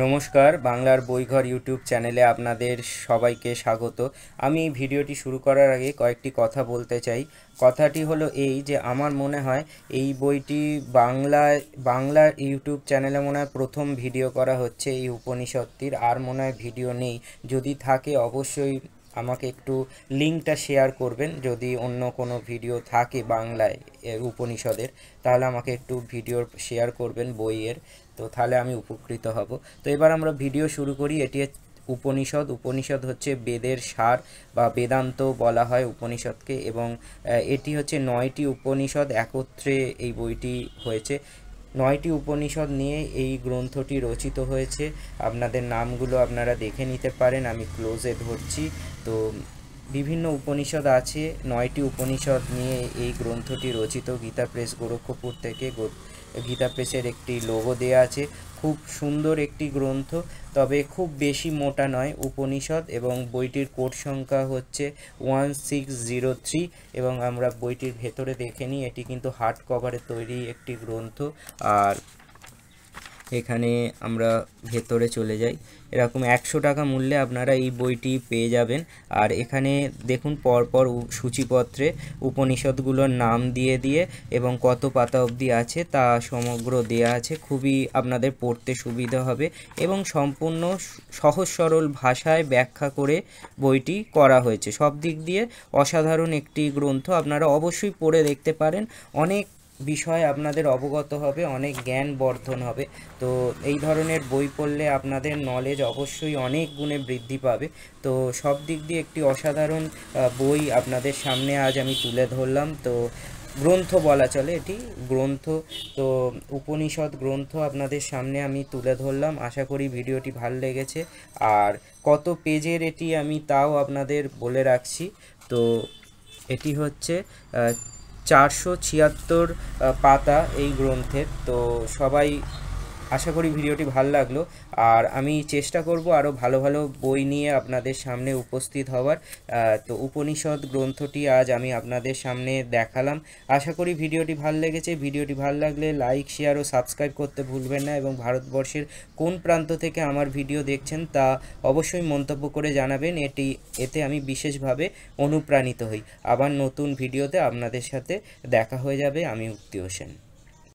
নমস্কার, বাংলার বইঘর ইউটিউব চ্যানেলে আপনাদের সবাইকে স্বাগত। আমি ভিডিওটি শুরু করার আগে কয়েকটি কথা বলতে চাই। কথাটি হলো এই যে আমার মনে হয় এই বইটি বাংলা ইউটিউব চ্যানেলে মনে হয় প্রথম ভিডিও করা হচ্ছে এই উপনিষদটির। আর মনে হয় ভিডিও নেই, যদি থাকে অবশ্যই আমাকে একটু লিঙ্কটা শেয়ার করবেন। যদি অন্য কোনো ভিডিও থাকে বাংলায় উপনিষদের, তাহলে আমাকে একটু ভিডিও শেয়ার করবেন বইয়ের, তো তাহলে আমি উপকৃত হব। তো এবার আমরা ভিডিও শুরু করি। এটি উপনিষদ হচ্ছে বেদের সার বা বেদান্ত বলা হয় উপনিষদকে, এবং এটি হচ্ছে 9টি উপনিষদ একত্রে এই বইটি হয়েছে। 9টি উপনিষদ নিয়ে এই গ্রন্থটি রচিত হয়েছে। আপনাদের নামগুলো আপনারা দেখে নিতে পারেন, আমি ক্লোজে ধরছি। তো বিভিন্ন উপনিষদ আছে, 9টি উপনিষদ নিয়ে এই গ্রন্থটি রচিত। গীতা প্রেস গোরক্ষপুর থেকে গীতা প্রেসের একটি লোগো দেয়া আছে। খুব সুন্দর একটি গ্রন্থ, তবে খুব বেশি মোটা নয় উপনিষদ, এবং বইটির কোড সংখ্যা হচ্ছে 1603। এবং আমরা বইটির ভেতরে দেখে নিই, এটি কিন্তু হার্ড কভারে তৈরি একটি গ্রন্থ। আর এখানে আমরা ভেতরে চলে যাই, এরকম 100 টাকা মূল্যে আপনারা এই বইটি পেয়ে যাবেন। আর এখানে দেখুন পরপর সূচিপত্রে উপনিষদগুলোর নাম দিয়ে দিয়ে এবং কত পাতা অবধি আছে তা সমগ্র দেয়া আছে। খুবই আপনাদের পড়তে সুবিধা হবে এবং সম্পূর্ণ সহজ সরল ভাষায় ব্যাখ্যা করে বইটি করা হয়েছে। সব দিক দিয়ে অসাধারণ একটি গ্রন্থ, আপনারা অবশ্যই পড়ে দেখতে পারেন। অনেক বিষয় আপনাদের অবগত হবে, অনেক জ্ঞান বর্ধন হবে। তো এই ধরনের বই পড়লে আপনাদের নলেজ অবশ্যই অনেক গুণে বৃদ্ধি পাবে। তো সব দিক দিয়ে একটি অসাধারণ বই আপনাদের সামনে আজ আমি তুলে ধরলাম। তো গ্রন্থ বলা চলে, এটি গ্রন্থ। তো উপনিষদ গ্রন্থ আপনাদের সামনে আমি তুলে ধরলাম। আশা করি ভিডিওটি ভালো লেগেছে। আর কত পেজের এটি আমি তাও আপনাদের বলে রাখছি। তো এটি হচ্ছে 476 পাতা এই গ্রন্থের। তো সবাই, আশা করি ভিডিওটি ভালো লাগলো। আর আমি চেষ্টা করব আরও ভালো ভালো বই নিয়ে আপনাদের সামনে উপস্থিত হওয়ার। তো উপনিষদ গ্রন্থটি আজ আমি আপনাদের সামনে দেখালাম। আশা করি ভিডিওটি ভালো লেগেছে। ভিডিওটি ভালো লাগলে লাইক, শেয়ার ও সাবস্ক্রাইব করতে ভুলবেন না, এবং ভারতবর্ষের কোন প্রান্ত থেকে আমার ভিডিও দেখছেন তা অবশ্যই মন্তব্য করে জানাবেন। এতে আমি বিশেষভাবে অনুপ্রাণিত হই। আবার নতুন ভিডিওতে আপনাদের সাথে দেখা হয়ে যাবে। আমি উক্তি হোসেন।